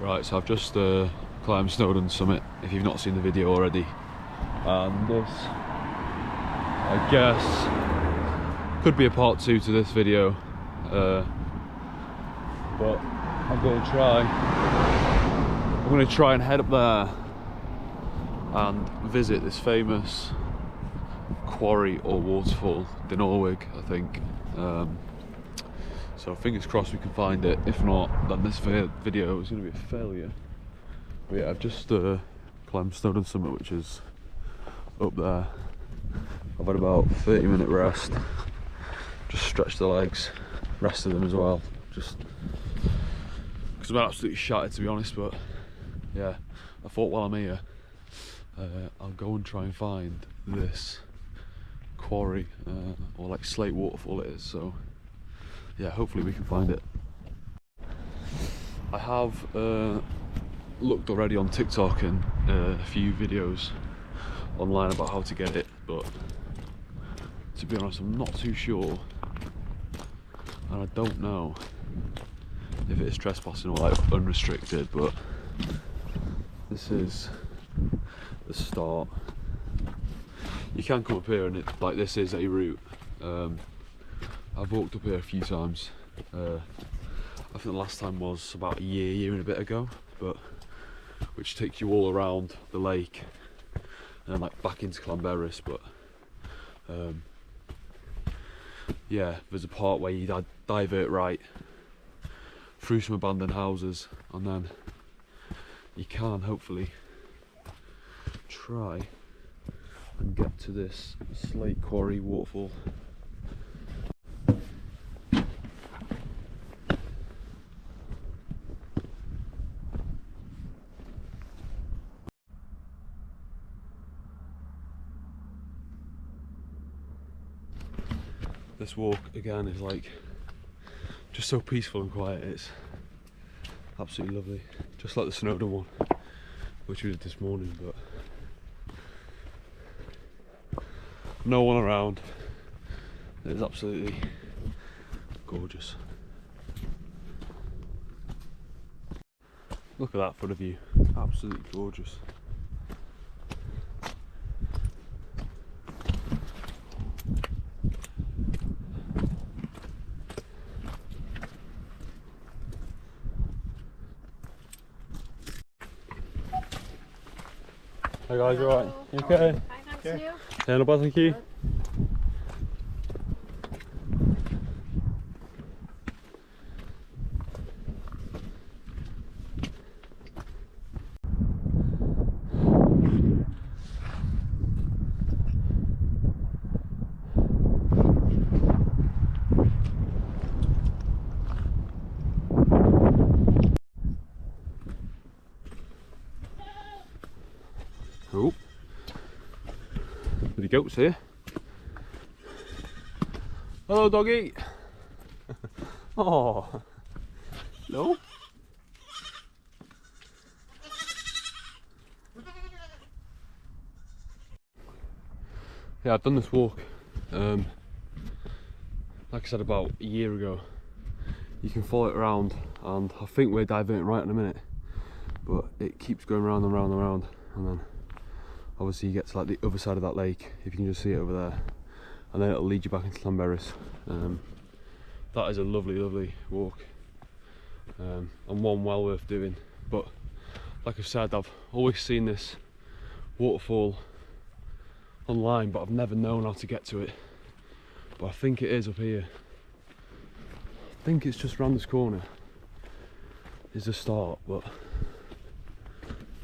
Right, so I've just climbed Snowdon Summit, if you've not seen the video already. And this, I guess, could be a part 2 to this video. But I'm going to try and head up there and visit this famous quarry or waterfall, Dinorwig, I think. So fingers crossed we can find it. If not, then this video is going to be a failure. But yeah, I've just climbed Snowdon Summit, which is up there. I've had about 30-minute rest. Just stretched the legs, rested them as well. Just because I'm absolutely shattered, to be honest. But yeah, I thought while I'm here, I'll go and try and find this quarry, or like slate waterfall it is. So yeah, hopefully we can find it. I have looked already on TikTok and a few videos online about how to get it, but to be honest, I'm not too sure, and I don't know if it is trespassing or like unrestricted. But this is the start. You can come up here, and like this is a route. I've walked up here a few times. I think the last time was about a year and a bit ago, but which takes you all around the lake and like back into Clanberis. But yeah, there's a part where you divert right through some abandoned houses, and then you can hopefully try and get to this slate quarry waterfall. This walk again is like just so peaceful and quiet. It's absolutely lovely, just like the Snowdon one, which we did this morning. But no one around. It's absolutely gorgeous. Look at that front of you, absolutely gorgeous. Hi guys, you alright? You okay? Hi, thanks. You? Yeah, no bad, thank you. Oh, the goats here. Hello, doggy. Oh, no. Yeah, I've done this walk, like I said, about a year ago. You can follow it around, and I think we're diverting right in a minute, but it keeps going round and round and round, and then obviously you get to like the other side of that lake, if you can just see it over there, and then it'll lead you back into Clanberis. That is a lovely walk, and one well worth doing. But like I've said, I've always seen this waterfall online, but I've never known how to get to it. But I think it is up here. I think it's just round this corner is the start, but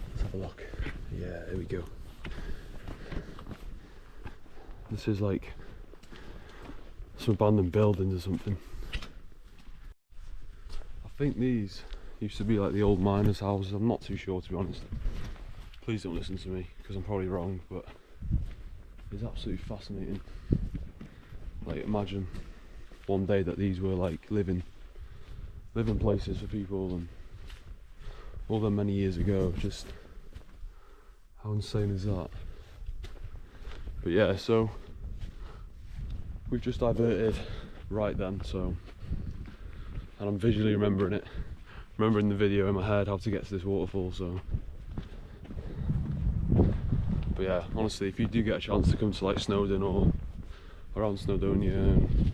let's have a look. Yeah, here we go. This is like some abandoned buildings or something. I think these used to be like the old miners' houses. I'm not too sure, to be honest. Please don't listen to me, because I'm probably wrong, but it's absolutely fascinating. Like, imagine one day that these were like living places for people, and all them many years ago. Just how insane is that? But yeah, so we've just diverted right then, so, and I'm visually remembering it remembering the video in my head how to get to this waterfall, so. But yeah, honestly, if you do get a chance to come to like Snowdon or around Snowdonia,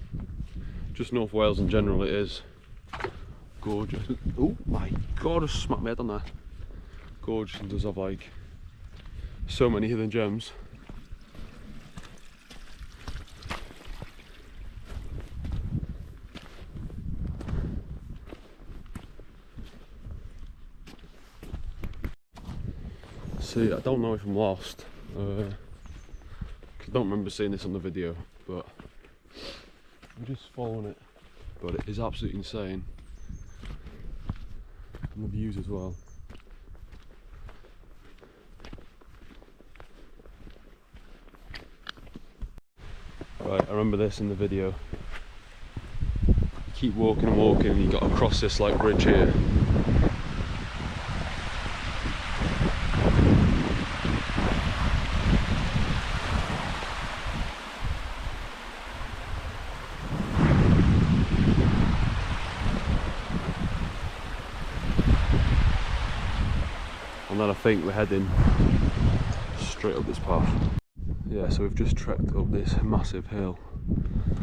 just North Wales in general, it is gorgeous. Oh my god, I smacked my head on there. Gorgeous, and does have like so many hidden gems. See, I don't know if I'm lost, cause I don't remember seeing this on the video, but I'm just following it. But it is absolutely insane, and the views as well. Right, I remember this in the video. You keep walking and walking, and you got to cross this like bridge here. And then I think we're heading straight up this path. Yeah, so we've just trekked up this massive hill.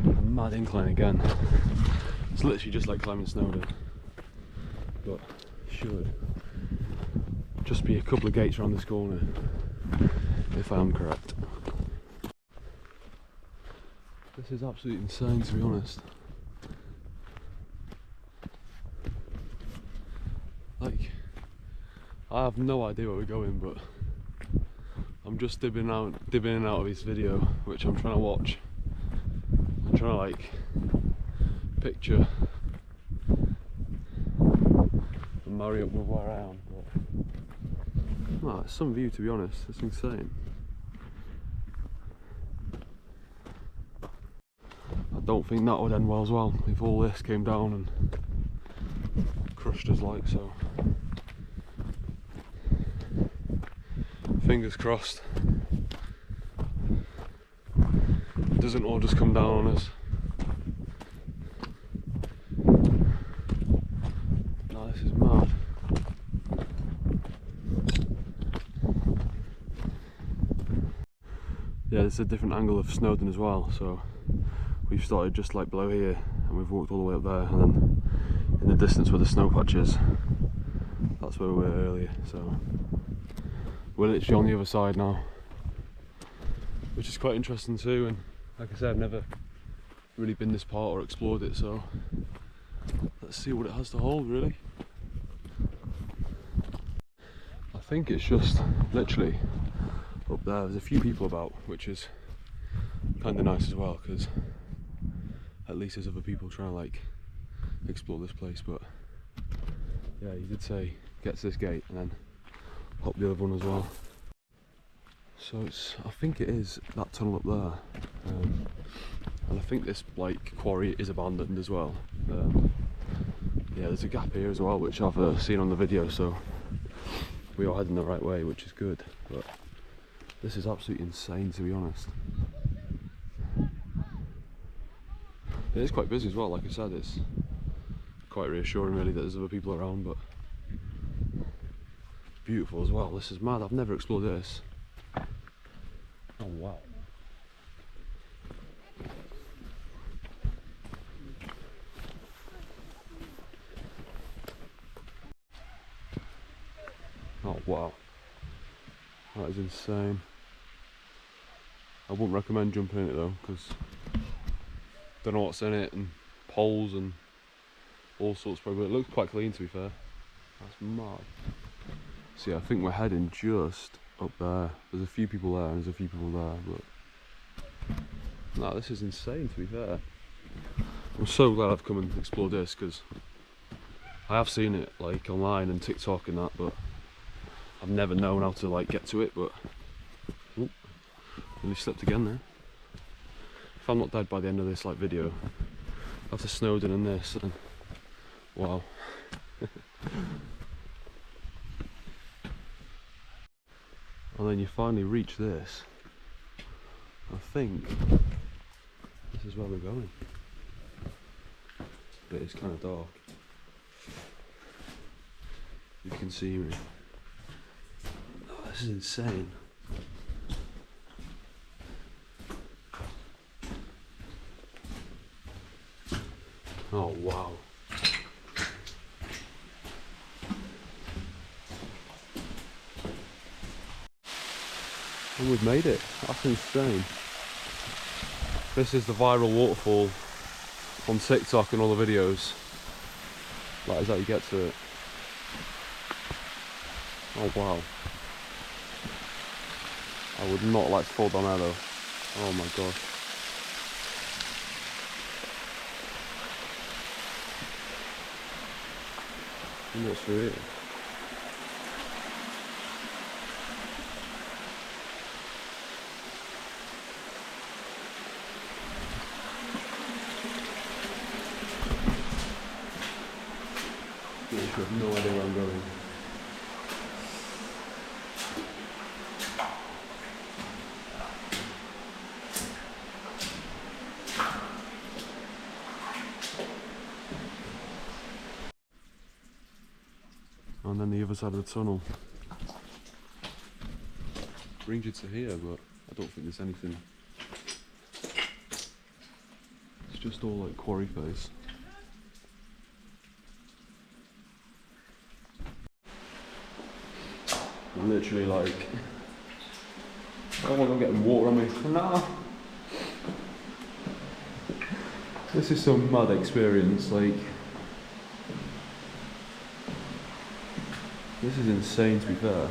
A mad incline again. It's literally just like climbing Snowdon. But should just be a couple of gates around this corner, if I am correct. This is absolutely insane, to be honest. Like, I have no idea where we're going, but I'm just dibbing in and out of this video, which I'm trying to watch. I'm trying to like picture and marry up with where I am. But well, it's some view, to be honest. It's insane. I don't think that would end well as well if all this came down and crushed us like so. Fingers crossed it doesn't all just come down on us. No, this is mad. Yeah, there's a different angle of Snowdon as well, so we've started just like below here and we've walked all the way up there, and then in the distance where the snow patch is, that's where we were earlier, so we're literally on the other side now, which is quite interesting too. And like I said, I've never really been this part or explored it, so let's see what it has to hold really. I think it's just literally up there. There's a few people about, which is kind of nice as well, because at least there's other people trying to like explore this place. But yeah, you did say get to this gate and then pop the other one as well. So it's, I think it is that tunnel up there, and I think this like quarry is abandoned as well. Yeah, there's a gap here as well, which I've seen on the video, so we are heading the right way, which is good. But this is absolutely insane, to be honest. It is quite busy as well. Like I said, it's quite reassuring really that there's other people around, but beautiful as well. This is mad. I've never explored this. Oh wow. Oh wow. That is insane. I wouldn't recommend jumping in it though, because don't know what's in it, and poles and all sorts probably. It looks quite clean, to be fair. That's mad. See, I think we're heading just up there. There's a few people there and there's a few people there, but no, this is insane, to be fair. I'm so glad I've come and explored this, because I have seen it like online and TikTok and that, but I've never known how to like get to it. But oh, nearly slipped again there. If I'm not dead by the end of this like video, after Snowdon and this, and wow. And then you finally reach this. I think this is where we're going, but it's kind of dark. You can see me. Oh, this is insane. Oh wow. And we've made it. That's insane. This is the viral waterfall on TikTok and all the videos. That is how you get to it. Oh wow. I would not like to fall down there though. Oh my gosh. What's through here? I have no idea where I'm going. And then the other side of the tunnel brings you to here, but I don't think there's anything. It's just all like quarry face. Literally like, oh my god, I'm getting water on me. Nah. This is some mad experience, like. This is insane, to be fair.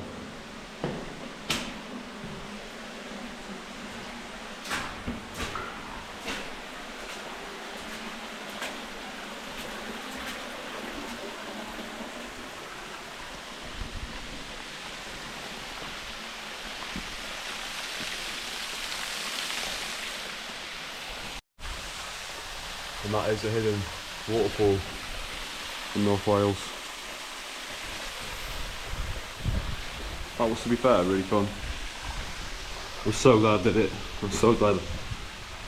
And that is a hidden waterfall in North Wales. That was, to be fair, really fun. I'm so glad I did it. I'm so glad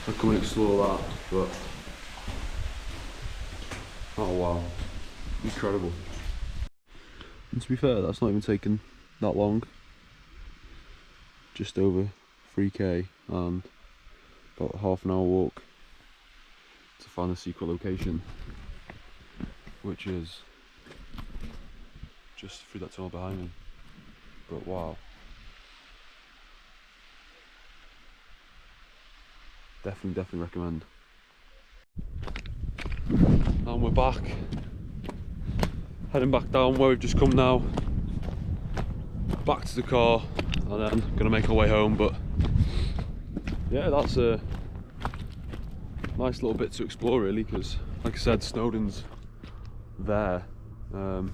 I come and explore that. But oh wow, incredible. And to be fair, that's not even taken that long. Just over 3k and about a half an hour walk to find the secret location, which is just through that tunnel behind me. But wow, definitely recommend. And we're back, heading back down where we've just come now, back to the car, and then gonna make our way home. But yeah, that's a nice little bit to explore really, because like I said, Snowdon's there, and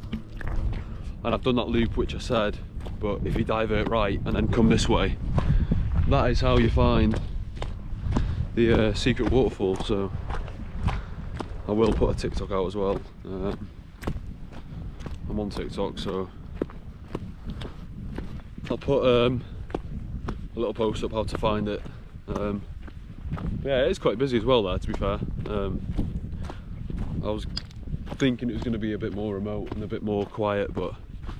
I've done that loop which I said, but if you divert right and then come this way, that is how you find the secret waterfall. So I will put a TikTok out as well. I'm on TikTok, so I'll put a little post up how to find it. Yeah, it's quite busy as well there, to be fair. I was thinking it was going to be a bit more remote and a bit more quiet, but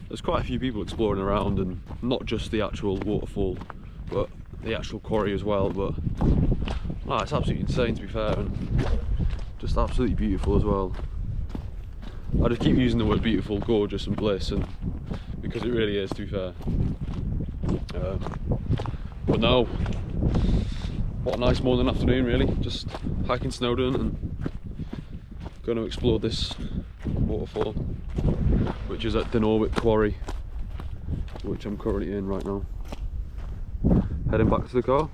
there's quite a few people exploring around, and not just the actual waterfall, but the actual quarry as well. But no, it's absolutely insane, to be fair, and just absolutely beautiful as well. I just keep using the word beautiful, gorgeous and bliss, and because it really is, to be fair. But no, what a nice morning and afternoon really, just hiking Snowdon and going to explore this waterfall, which is at Dinorwig Quarry, which I'm currently in right now. Heading back to the car.